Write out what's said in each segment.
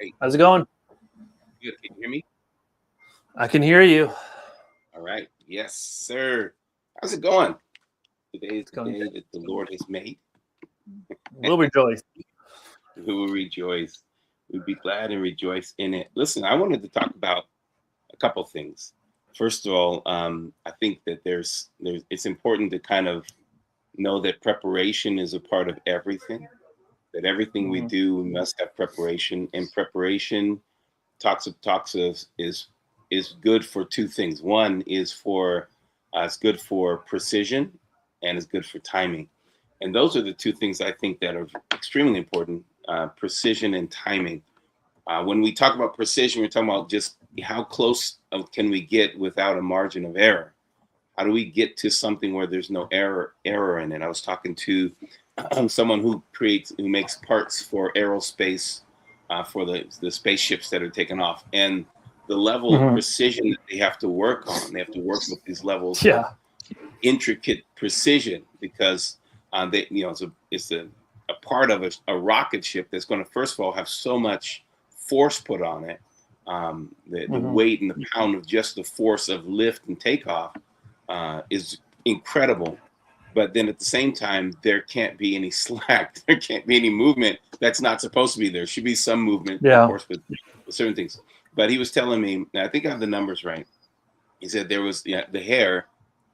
Hey, How's it going? good. Can you hear me? I can hear you. All right. Yes, sir. How's it going? Today is It's the going day good. that the Lord has made. We'll rejoice. We will rejoice. We'll be glad and rejoice in it. Listen, I wanted to talk about a couple things. First of all, I think that there's it's important to kind of know that preparation is a part of everything. That everything we Hmm. do, we must have preparation. And preparation talks of is good for two things. One is for it's good for precision, and it's good for timing. And those are the two things I think that are extremely important: precision and timing. When we talk about precision, we're talking about just how close can we get without a margin of error. How do we get to something where there's no error in it? I was talking to someone who makes parts for aerospace, for the spaceships that are taken off, and the level of Hmm. precision that they have to work on. They have to work with these levels of Yeah. intricate precision because they it's a part of a rocket ship that's going to first of all have so much force put on it. The Hmm. weight and the pound of just the force of lift and takeoff is incredible. But then at the same time, there can't be any slack. There can't be any movement that's not supposed to be there. Should be some movement, of Yeah. course, with certain things. But he was telling me, and I think I have the numbers right. He said there was the hair,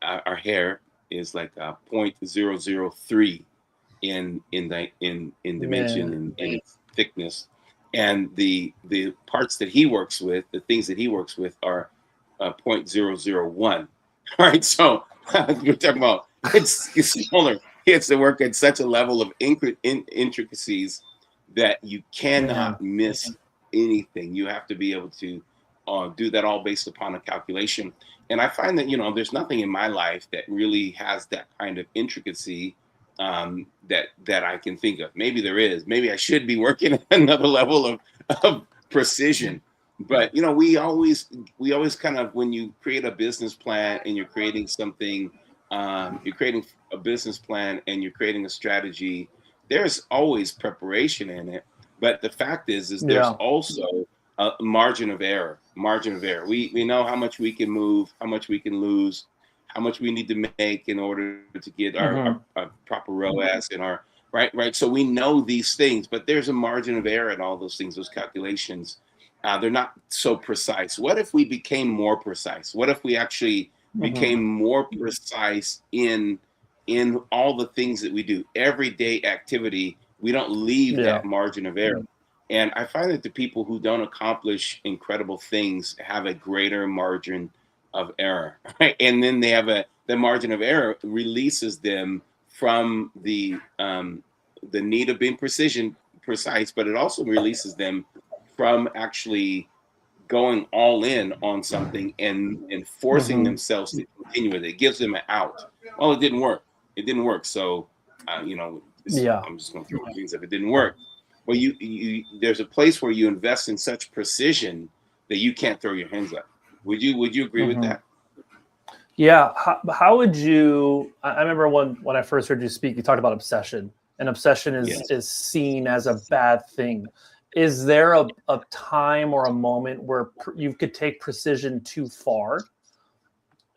our hair is like 0.003 in dimension Man. and in its thickness, and the parts that he works with, the things that he works with, are 0.001. All right, so we're talking about it's smaller. He has to work at such a level of intricacies that you Man. cannot miss anything. You have to be able to do that all based upon a calculation. And I find that there's nothing in my life that really has that kind of intricacy that I can think of. Maybe there is. Maybe I should be working at another level of precision. But we always kind of, when you create a business plan and you're creating something, you're creating a business plan and you're creating a strategy. There's always preparation in it. But the fact is there's Yeah. also a margin of error. Margin of error. We know how much we can move, how much we can lose, how much we need to make in order to get our Hmm. proper ROAS and our right. So we know these things, but there's a margin of error in all those things, those calculations. They're not so precise. What if we became more precise? What if we actually Hmm. became more precise in all the things that we do, everyday activity? We don't leave Yeah. that margin of error. And I find that the people who don't accomplish incredible things have a greater margin of error, right? And then they have the margin of error releases them from the need of being precise, but it also releases them from actually going all in on something and forcing Hmm. themselves to continue with it. It gives them an out. Well, it didn't work. It didn't work. So, Yeah. I'm just going to throw things if it didn't work. Well, there's a place where you invest in such precision that you can't throw your hands up. Would you agree with Hmm. that? Yeah. How would you? I remember when I first heard you speak, you talked about obsession, and obsession is Yes. is seen as a bad thing. Is there a time or a moment where you could take precision too far?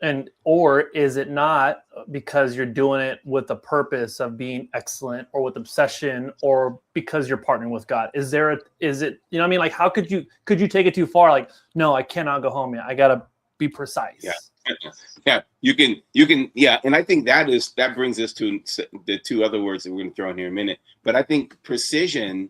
And or is it not because you're doing it with the purpose of being excellent or with obsession or because you're partnering with God? Is it, you know what I mean? Like, how could you take it too far? Like, no, I cannot go home yet. I gotta be Yeah. precise. Yeah, you can, yeah, and I think that brings us to the two other words that we're going to throw in here in a minute. But I think precision,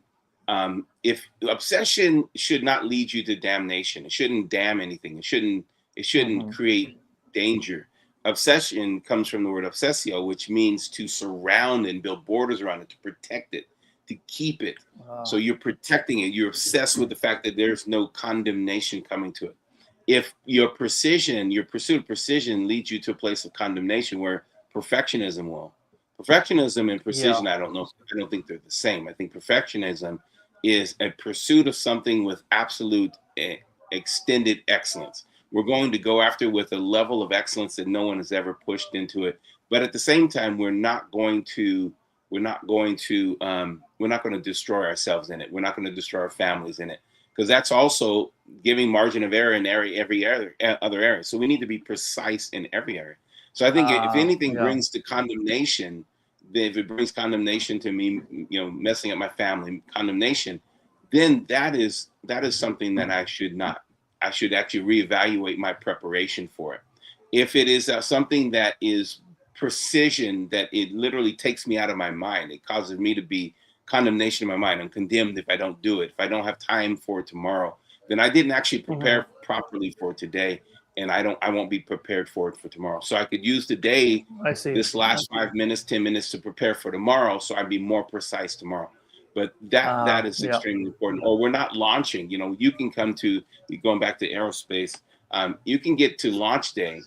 if obsession should not lead you to damnation, it shouldn't damn anything. It shouldn't Hmm. create danger. Obsession comes from the word obsessio, which means to surround and build borders around it, to protect it, to keep it. So Uh, you're protecting it. You're obsessed with the fact that there's no condemnation coming to it. If your pursuit of precision leads you to a place of condemnation where perfectionism will. Perfectionism and yeah. precision, I don't think they're the same. I think perfectionism is a pursuit of something with absolute extended excellence. We're going to go after with a level of excellence that no one has ever pushed into it. But at the same time, we're not going to destroy ourselves in it. We're not going to destroy our families in it, because that's also giving margin of error in every other area. So we need to be precise in every area. So I think if anything brings to condemnation, if it brings condemnation to me, messing up my family, condemnation, then that is something that I should not. I should actually reevaluate my preparation for it. If it is something that is precision, that it literally takes me out of my mind, it causes me to be condemnation in my mind. I'm condemned if I don't do it. If I don't have time for tomorrow, then I didn't actually prepare properly for today, and I won't be prepared for it for tomorrow. So I could use today, this last 5 minutes, 10 minutes to prepare for tomorrow, so I'd be more precise tomorrow. But that is extremely important. Or we're not launching. You can come to, going back to aerospace, you can get to launch day,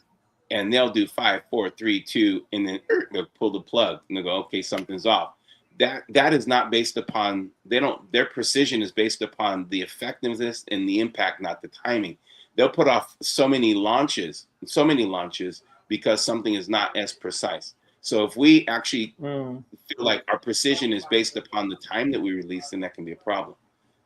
and they'll do 5, 4, 3, 2, and then they'll pull the plug and they'll go, okay, something's off. That is not based upon, their precision is based upon the effectiveness and the impact, not the timing. They'll put off so many launches because something is not as precise. So if we actually feel like our precision is based upon the time that we release, then that can be a problem,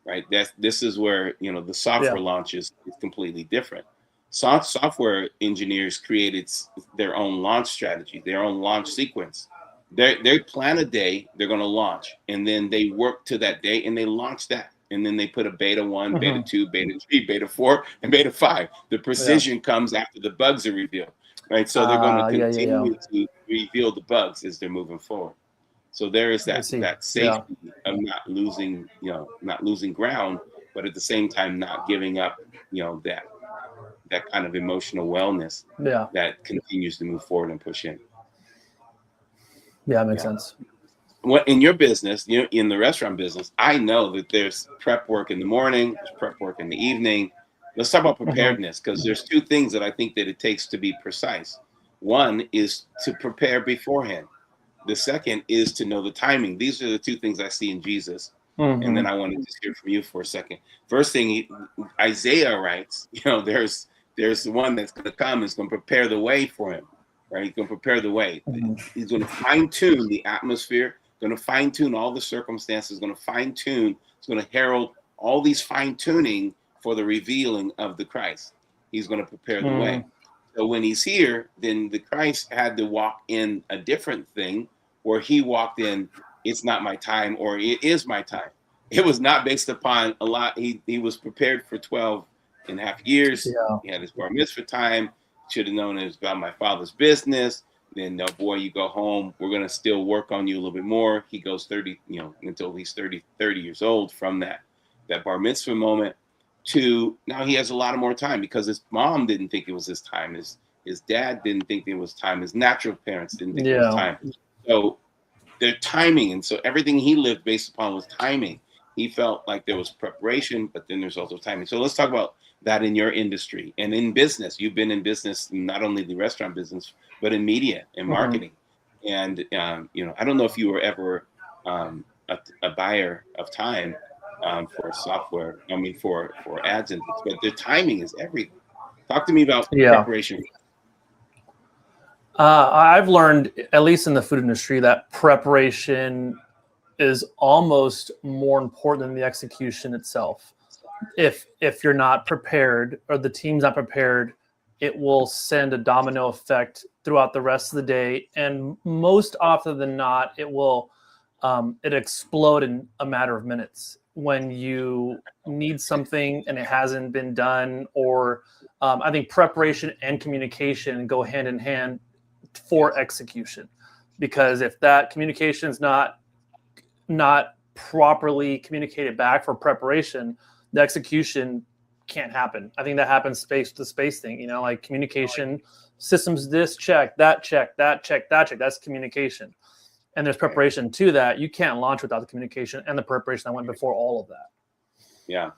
right? This is where, the software launches is completely different. Software engineers created their own launch strategy, their own launch sequence. They plan a day they're going to launch, and then they work to that day and they launch that. And then they put a beta 1, beta 2, beta 3, beta 4, and beta 5. The precision comes after the bugs are revealed, right? So they're going to continue to reveal the bugs as they're moving forward. So there is that safety of not losing ground, but at the same time not giving up, that kind of emotional wellness that continues to move forward and push in. Yeah, it makes sense. In your business, in the restaurant business, I know that there's prep work in the morning, there's prep work in the evening. Let's talk about preparedness, because there's two things that I think that it takes to be precise. One is to prepare beforehand. The second is to know the timing. These are the two things I see in Jesus. And then I want to just hear from you for a second. First thing, Isaiah writes, there's the one that's going to come, is going to prepare the way for him, right? He's going to prepare the way. He's going to fine-tune the atmosphere, going to fine-tune all the circumstances, going to fine-tune, it's going to herald all these fine-tuning for the revealing of the Christ. He's going to prepare the way. So when he's here, then the Christ had to walk in a different thing, where he walked in, it's not my time, or it is my time. It was not based upon a lot. He was prepared for 12 and a half years. He had his bar mitzvah time. Should have known it was about my father's business. Then, no, boy, you go home. We're going to still work on you a little bit more. He goes 30, until he's 30 years old from that bar mitzvah moment to now he has a lot of more time, because his mom didn't think it was his time. His dad didn't think it was time. His natural parents didn't think it was time. So their timing. And so everything he lived based upon was timing. He felt like there was preparation, but then there's also timing. So let's talk about that in your industry and in business. You've been in business, not only the restaurant business, but in media and marketing. And, I don't know if you were ever a buyer of time for software, for ads and things, but the timing is everything. Talk to me about preparation. I've learned, at least in the food industry, that preparation is almost more important than the execution itself. If you're not prepared, or the team's not prepared, it will send a domino effect throughout the rest of the day. And most often than not, it will it explode in a matter of minutes when you need something and it hasn't been done. Or I think preparation and communication go hand in hand for execution, because if that communication is not properly communicated back for preparation, the execution can't happen. I think that happens the space thing, like communication systems, this check, that check, that check, that check, that's communication. And there's preparation to that. You can't launch without the communication and the preparation that went before all of that. Yeah.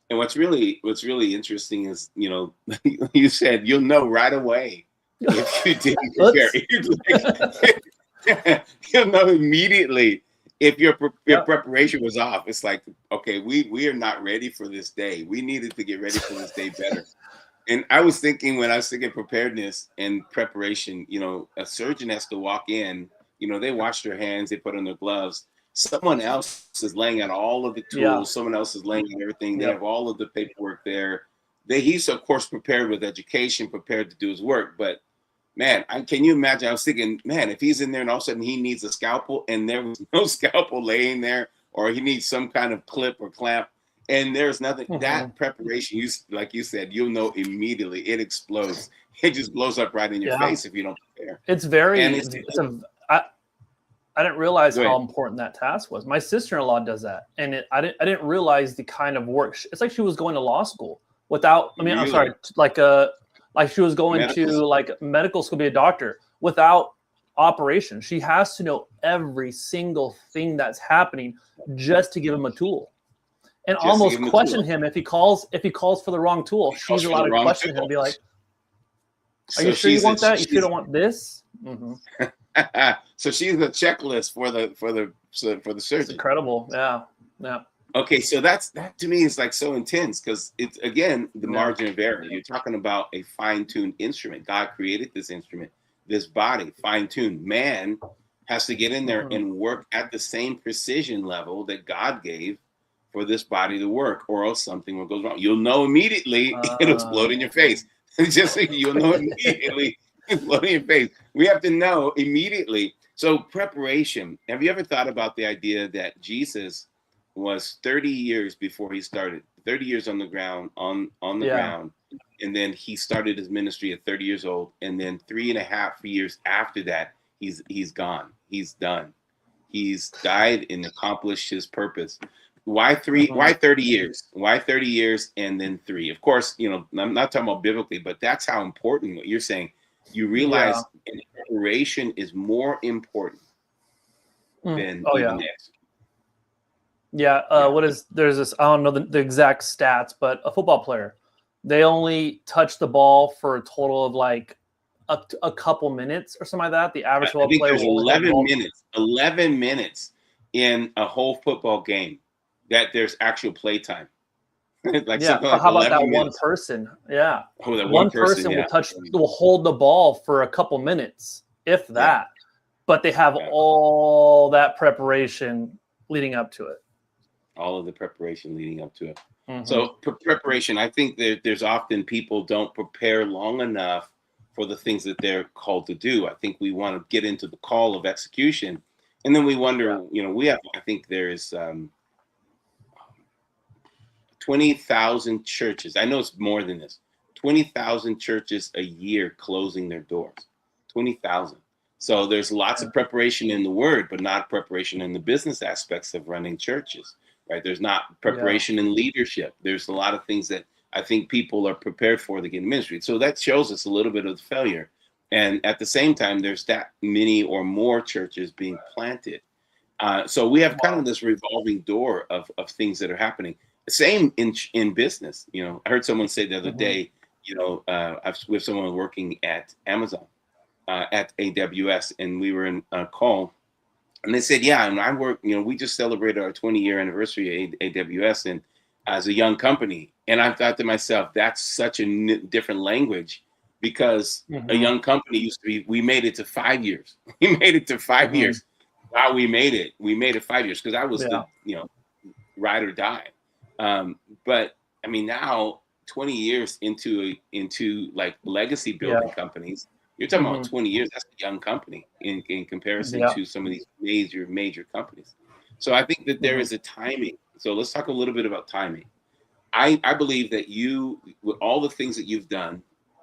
And what's really interesting is, you said you'll know right away if you didn't prepare. You'll know immediately if your preparation was off. It's like, okay, we are not ready for this day. We needed to get ready for this day better. And I was thinking, when I was thinking preparedness and preparation, a surgeon has to walk in, they wash their hands, they put on their gloves. someone else is laying out all of the tools. Yeah. Someone else is laying out everything. They Yep. have all of the paperwork there. He's of course prepared with education, prepared to do his work. But man, can you imagine? I was thinking, man, if he's in there and all of a sudden he needs a scalpel and there was no scalpel laying there, or he needs some kind of clip or clamp, and there's nothing. That preparation, like you said, you'll know immediately. It explodes. It just blows up right in your face if you don't prepare. It's very. And I didn't realize how important that task was. My sister-in-law does that, and I didn't realize the kind of work. It's like she was going to law school without. I mean, really? I'm sorry, like she was going to like medical school to be a doctor without operation. She has to know every single thing that's happening just to give him a tool, and just almost question him if he calls for the wrong tool. She's allowed to question him and be like, "Are you sure you want that? You sure don't want this?" Mm-hmm. So she's the checklist for the surgeon. It's incredible. Yeah. Okay, so that to me is like so intense because it's again the margin of error. You're talking about a fine-tuned instrument. God created this instrument, this body, fine-tuned. Man has to get in there and work at the same precision level that God gave for this body to work, or else something will go wrong. You'll know immediately. It'll explode in your face. Just you'll know immediately. Explode in your face. We have to know immediately. So preparation. Have you ever thought about the idea that Jesus was 30 years before he started, 30 years on the ground, on the ground, and then he started his ministry at 30 years old, and then 3.5 years after that, he's gone. He's done. He's died and accomplished his purpose. Why 3? Why 30 years? Why 30 years and then 3? Of course, I'm not talking about biblically, but that's how important what you're saying. You realize preparation is more important than even this. There's this, I don't know the exact stats, but a football player, they only touch the ball for a total of like a couple minutes or something like that. The average football player, there's 11 minutes in a whole football game that there's actual play time. Like how about that one person? Yeah. That one person will hold the ball for a couple minutes, if that. But they have all that preparation leading up to it. All of the preparation leading up to it. So preparation, I think there's often people don't prepare long enough for the things that they're called to do. I think we want to get into the call of execution, and then we wonder, I think there's 20,000 churches. I know it's more than this. 20,000 churches a year closing their doors. 20,000. So there's lots of preparation in the word, but not preparation in the business aspects of running churches, right? There's not preparation in leadership. There's a lot of things that I think people are prepared for to get in ministry. So that shows us a little bit of the failure. And at the same time, there's that many or more churches being planted. So we have kind of this revolving door of things that are happening. Same in business. I heard someone say the other day, with someone working at Amazon, at AWS, and we were in a call, and they said, and I work, we just celebrated our 20-year anniversary at AWS, and as a young company. And I thought to myself, that's such a different language, because a young company used to be, we made it to 5 years. We made it to 5 years. Wow, we made it 5 years, because I was the, ride or die. But I mean, now 20 years into like legacy building companies, you're talking about 20 years. That's a young company in comparison to some of these major companies. So I think that there is a timing. So let's talk a little bit about timing. I believe that you, with all the things that you've done,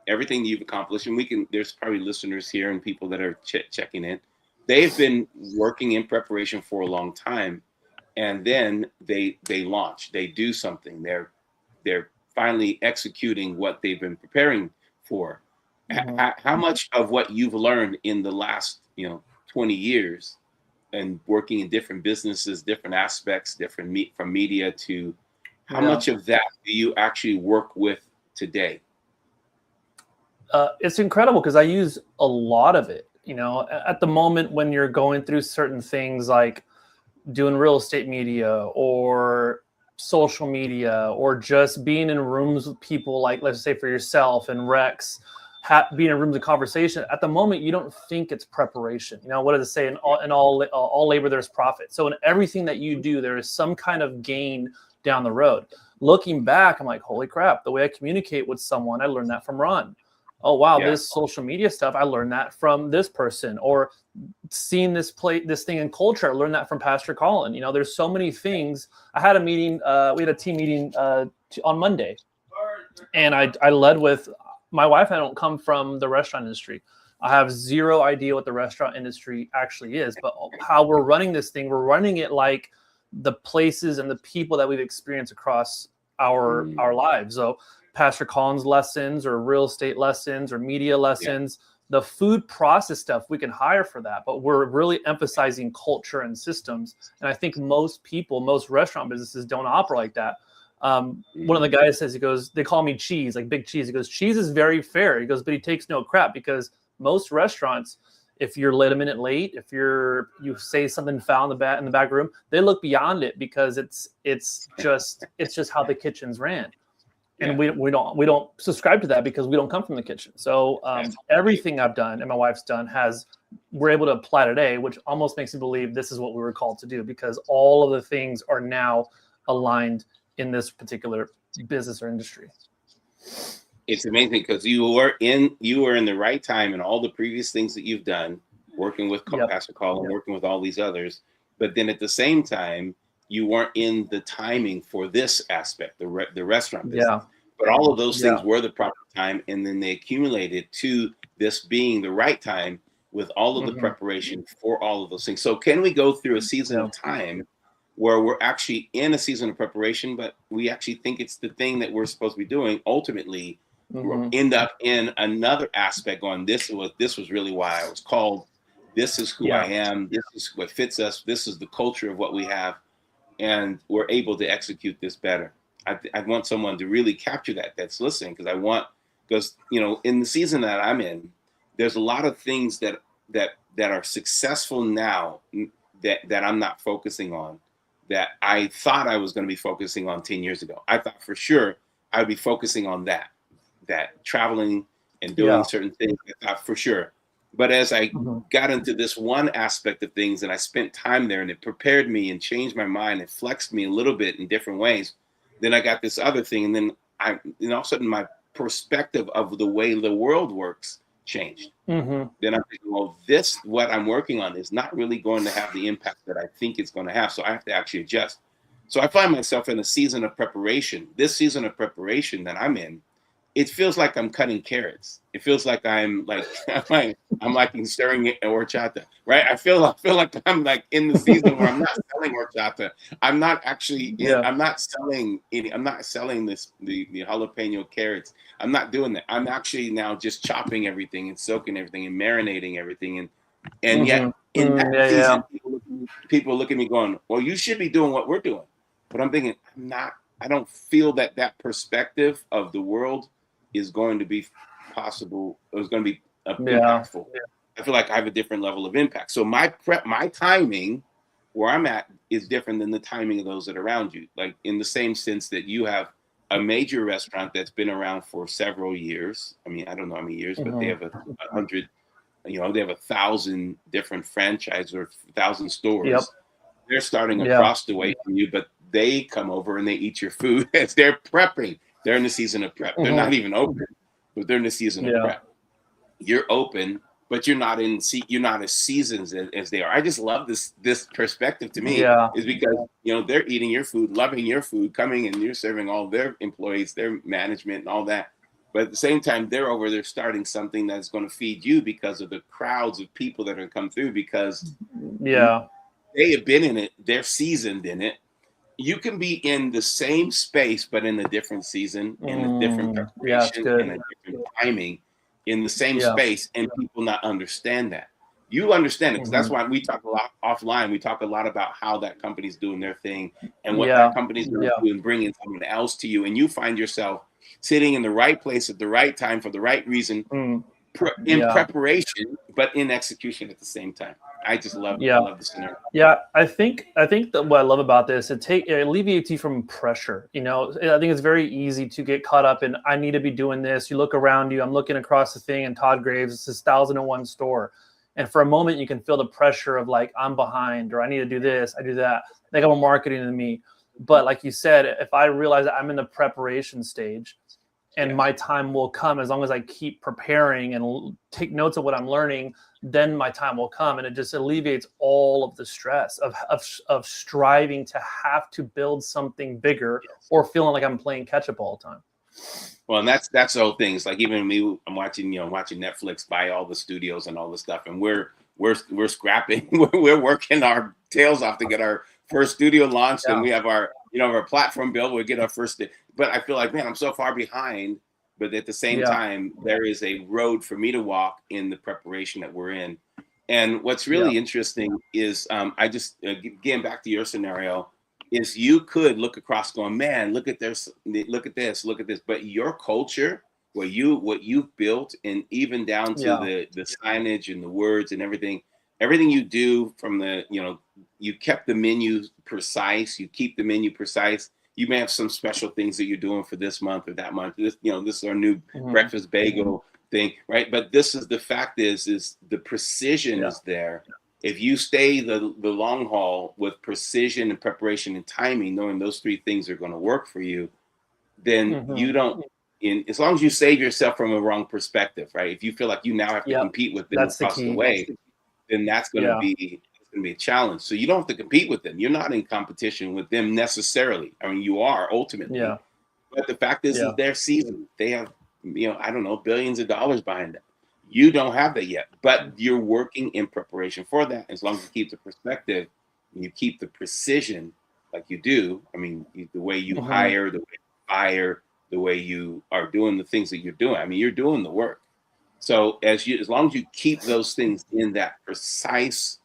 everything that you've accomplished, and there's probably listeners here and people that are checking in, they've been working in preparation for a long time. And then they launch, they do something. They're finally executing what they've been preparing for. How much of what you've learned in the last 20 years and working in different businesses, different aspects, from media to how much of that do you actually work with today? It's incredible because I use a lot of it. At the moment when you're going through certain things like doing real estate media or social media or just being in rooms with people, like let's say for yourself and Rex, being in rooms of conversation. At the moment, you don't think it's preparation. You know, what does it say? In all labor, there's profit. So in everything that you do, there is some kind of gain down the road. Looking back, I'm like, holy crap, the way I communicate with someone, I learned that from Ron. Oh, wow, this social media stuff, I learned that from this person. Or seeing this thing in culture, I learned that from Pastor Colin. You know, there's so many things. I had a meeting, we had a team meeting on Monday, and I led with my wife. I don't come from the restaurant industry. I have zero idea what the restaurant industry actually is, but how we're running this thing, we're running it like the places and the people that we've experienced across our lives. So Pastor Colin's lessons, or real estate lessons, or media lessons, the food process stuff, we can hire for that, but we're really emphasizing culture and systems. And I think most restaurant businesses don't operate like that. One of the guys says, he goes, they call me Cheese, like Big Cheese. He goes, Cheese is very fair. He goes, but he takes no crap, because most restaurants, if you're a minute late, if you say something foul in the back room, they look beyond it, because it's just how the kitchen's ran. And we don't subscribe to that, because we don't come from the kitchen. So everything I've done and my wife's done we're able to apply today, which almost makes me believe this is what we were called to do, because all of the things are now aligned in this particular business or industry. It's amazing, because you were in the right time, and all the previous things that you've done, working with Pastor Colin, working with all these others, but then at the same time, you weren't in the timing for this aspect, the restaurant business. But all of those things were the proper time, and then they accumulated to this being the right time, with all of the preparation for all of those things. So can we go through a season of time where we're actually in a season of preparation, but we actually think it's the thing that we're supposed to be doing? Ultimately, we'll end up in another aspect going, this was really why I was called. This is who I am. This is what fits us. This is the culture of what we have. And we're able to execute this better. I want someone to really capture that's listening, because in the season that I'm in, there's a lot of things that are successful now that I'm not focusing on, that I thought I was going to be focusing on 10 years ago. I thought for sure I would be focusing on that traveling and doing certain things. I thought for sure. But as I got into this one aspect of things, and I spent time there, and it prepared me and changed my mind and flexed me a little bit in different ways, then I got this other thing. And then all of a sudden my perspective of the way the world works changed. Then I'm thinking, well, what I'm working on is not really going to have the impact that I think it's going to have. So I have to actually adjust. So I find myself in a season of preparation. This season of preparation that I'm in, it feels like I'm cutting carrots. It feels like I'm like stirring horchata, right? I feel like I'm like in the season where I'm not selling horchata. I'm not actually. I'm not selling any. I'm not selling the jalapeno carrots. I'm not doing that. I'm actually now just chopping everything and soaking everything and marinating everything, and yet in that season, people look at me going, "Well, you should be doing what we're doing," but I'm thinking, I'm not. I don't feel that perspective of the world is going to be possible. It was going to be impactful. I feel like I have a different level of impact. So my timing where I'm at is different than the timing of those that are around you. Like in the same sense that you have a major restaurant that's been around for several years. I mean, I don't know how many years, but they have 100, they have 1,000 different franchises or 1,000 stores. They're starting across the way from you, but they come over and they eat your food as they're prepping. They're in the season of prep. They're not even open, but they're in the season of prep. You're open, but you're not as seasoned as they are. I just love this perspective to me is because they're eating your food, loving your food, coming and you're serving all their employees, their management and all that. But at the same time, they're starting something that's going to feed you because of the crowds of people that are going to come through, because they have been in it, they're seasoned in it. You can be in the same space, but in a different season, in a different preparation, in a different timing, in the same space, and people not understand that. You understand it, because that's why we talk a lot offline. We talk a lot about how that company's doing their thing and what that company's going to do and bringing someone else to you. And you find yourself sitting in the right place at the right time for the right reason, in preparation, but in execution at the same time. I just love Yeah. I love the scenario. Yeah, I think that what I love about this, it alleviates you from pressure. You know, I think it's very easy to get caught up in I need to be doing this. You look around you, I'm looking across the thing, and Todd Graves, it's this 1,001 store, and for a moment you can feel the pressure of like I'm behind or I need to do this, I do that. They got more marketing than me, but like you said, if I realize that I'm in the preparation stage, and my time will come as long as I keep preparing and take notes of what I'm learning, then my time will come, and it just alleviates all of the stress of striving to have to build something bigger or feeling like I'm playing catch up all the time. Well, and that's the whole thing. It's like even me, I'm watching Netflix buy all the studios and all the stuff, and we're scrapping, we're working our tails off to get our first studio launched, and we have our our platform built. We get our first, but I feel like, man, I'm so far behind. But at the same time, there is a road for me to walk in the preparation that we're in. And what's really interesting is I just getting back to your scenario is you could look across going, man, look at this, look at this, look at this. But your culture, what you've built, and even down to the signage and the words and everything you do from the, you kept the menu precise, you keep the menu precise. You may have some special things that you're doing for this month or that month. This, this is our new breakfast bagel thing, right? But this is the fact is the precision is there. If you stay the long haul with precision and preparation and timing, knowing those three things are going to work for you, then you don't. As long as you save yourself from a wrong perspective, right? If you feel like you now have to compete with them across the way, then that's going to be a challenge. So you don't have to compete with them. You're not in competition with them necessarily. I mean, you are ultimately. But the fact is their season. They have, I don't know, billions of dollars behind them. You don't have that yet, but you're working in preparation for that. As long as you keep the perspective and you keep the precision like you do. I mean, the way you hire, the way you fire, the way you are doing the things that you're doing. I mean, you're doing the work. So as long as you keep those things in that precise,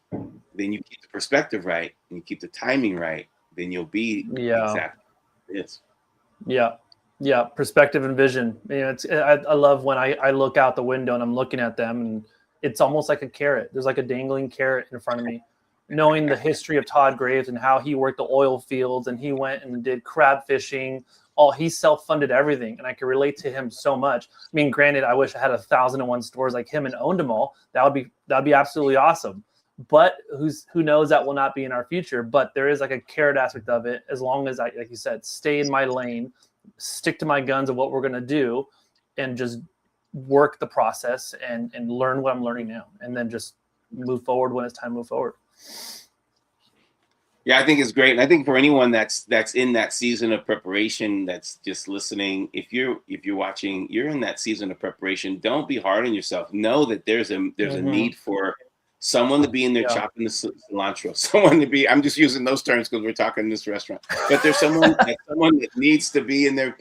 then you keep the perspective right and you keep the timing right, then you'll be exactly this. Yeah, perspective and vision. I love when I look out the window and I'm looking at them, and it's almost like a carrot. There's like a dangling carrot in front of me. Knowing the history of Todd Graves and how he worked the oil fields and he went and did crab fishing. He self-funded everything, and I can relate to him so much. I mean, granted, I wish I had 1,001 stores like him and owned them all. That'd be absolutely awesome. But who knows, that will not be in our future. But there is like a carrot aspect of it, as long as I, like you said, stay in my lane, stick to my guns of what we're going to do, and just work the process and learn what I'm learning now, and then just move forward when it's time to move forward. Yeah, I think it's great. And I think for anyone that's in that season of preparation, that's just listening, if you're watching, you're in that season of preparation, don't be hard on yourself. Know that there's a need for someone to be in there chopping the cilantro, someone to be, I'm just using those terms because we're talking in this restaurant, but there's someone that needs to be in there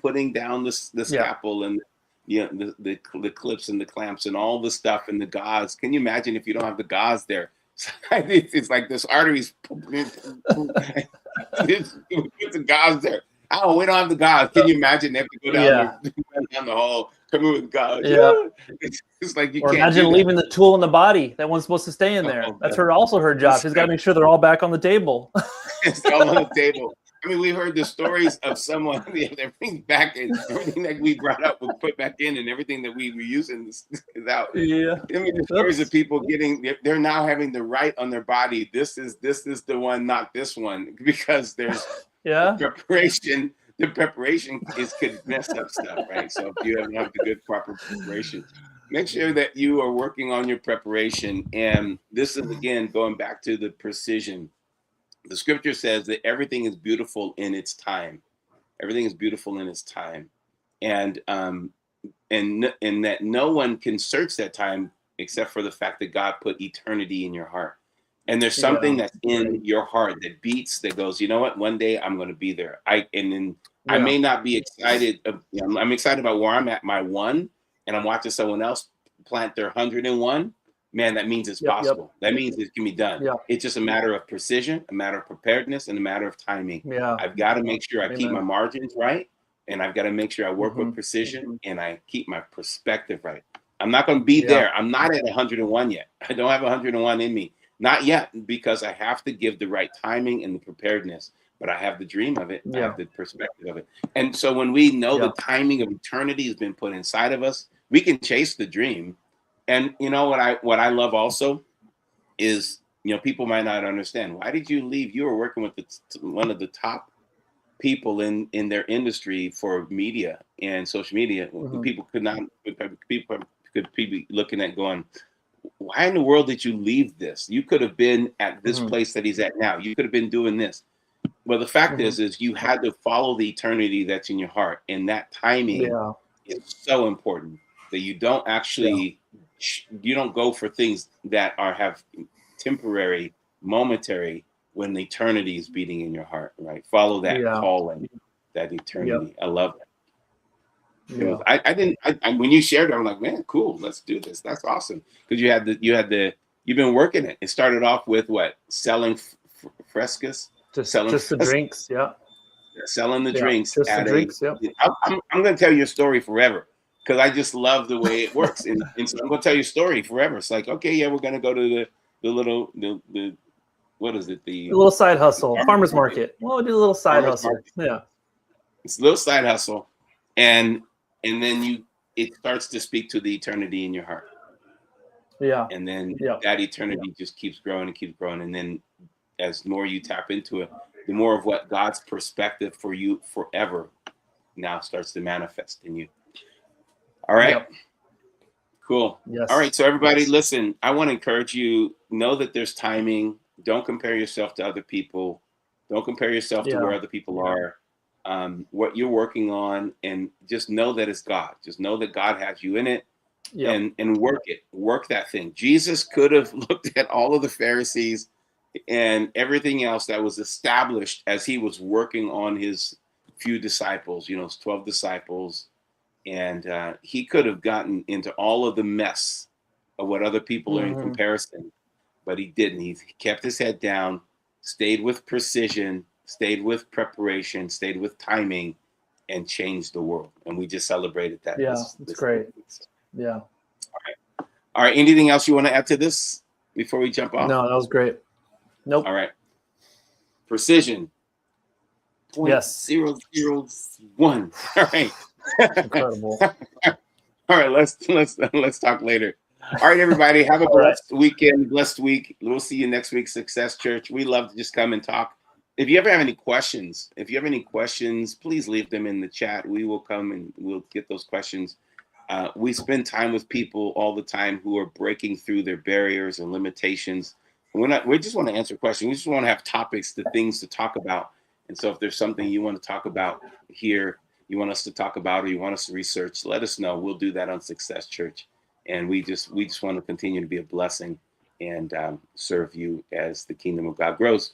putting down the scalpel and the clips and the clamps and all the stuff and the gauze. Can you imagine if you don't have the gauze there? It's like this arteries. Put the gauze there. Oh, we don't have the gauze. Can you imagine they have to go down the hall, come in with gauze? It's like you can't imagine leaving the tool in the body that one's supposed to stay in there. That's also her job. She's got to make sure they're all back on the table. It's all on the table. I mean, we've heard the stories of someone, everything back in, everything that we brought up was put back in, and everything that we were using is out. Yeah. I mean, the stories of people they're now having the right on their body. This is the one, not this one, because there's preparation. The preparation could mess up stuff, right? So if you haven't had the good proper preparation, make sure that you are working on your preparation. And this is, again, going back to the precision. The scripture says that everything is beautiful in its time. Everything is beautiful in its time. And that no one can search that time except for the fact that God put eternity in your heart. And there's something that's in your heart that beats, that goes, you know what, one day I'm going to be there. I may not be excited. I'm excited about where I'm at, my one, and I'm watching someone else plant their 101. Man, that means it's possible. That means it can be done. It's just a matter of precision, a matter of preparedness, and a matter of timing. I've got to make sure I keep my margins right, and I've got to make sure I work with precision, and I keep my perspective right. I'm not going to be Yeah. there. I'm not at 101 yet. I don't have 101 in me. Not yet, because I have to give the right timing and the preparedness. But I have the dream of it. I Yeah. have the perspective of it. And so when we know Yeah. the timing of eternity has been put inside of us, we can chase the dream. And you know what I love also is, people might not understand. Why did you leave? You were working with one of the top people in their industry for media and social media. Mhm. People could be looking at going, why in the world did you leave this? You could have been at this Mhm. place that he's at now. You could have been doing this. Well, the fact Mhm. is you had to follow the eternity that's in your heart, and that timing Yeah. is so important that you don't actually you don't go for things that have temporary, momentary, when the eternity is beating in your heart. Right? Follow that Yeah. calling, that eternity. I love that. Yeah. I didn't. When you shared it, I'm like, man, cool. Let's do this. That's awesome. Because you've been working it. It started off with what? Selling frescas. Just the frescas, drinks. Yeah. selling the Yeah. drinks Just the at drinks. Yeah. I'm going to tell your story forever, because I just love the way it works. And so I'm going to tell your story forever. It's like, okay, yeah, we're going to go to the little, the what is it? A little side hustle. Farmer's market. Well, we do a little side Farmer's hustle. market. Yeah. It's a little side hustle. And then it starts to speak to the eternity in your heart. Yeah. And then Yeah. that eternity just keeps growing and keeps growing. And then as more you tap into it, the more of what God's perspective for you forever now starts to manifest in you. All right. Yep. Cool. Yes. All right. So everybody, Yes. listen, I want to encourage you, know that there's timing. Don't compare yourself to other people. Don't compare yourself to where other people are. What you're working on, and just know that it's God. Just know that God has you in it. Yep. And work that thing. Jesus could have looked at all of the Pharisees and everything else that was established as he was working on his few disciples, his 12 disciples. And he could have gotten into all of the mess of what other people are in comparison, but he didn't. He kept his head down, stayed with precision, stayed with preparation, stayed with timing, and changed the world. And we just celebrated that. Yeah, it's great. Yeah. All right. Anything else you want to add to this before we jump off? No, that was great. Nope. All right. Precision. Yes. 0.001. All right. Incredible. All right. Let's talk later. All right, everybody. Have a blessed weekend, blessed week. We'll see you next week, Success Church. We love to just come and talk. If you ever have any questions, please leave them in the chat. We will come and we'll get those questions. We spend time with people all the time who are breaking through their barriers and limitations. We just want to answer questions. We just want to have topics, things to talk about. And so if there's something you want to talk about here, you want us to talk about, or you want us to research, let us know. We'll do that on Success Church. And we just want to continue to be a blessing and serve you as the kingdom of God grows.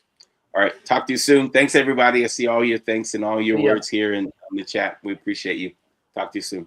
All right. Talk to you soon. Thanks, everybody. I see all your thanks and all your words here in the chat. We appreciate you. Talk to you soon.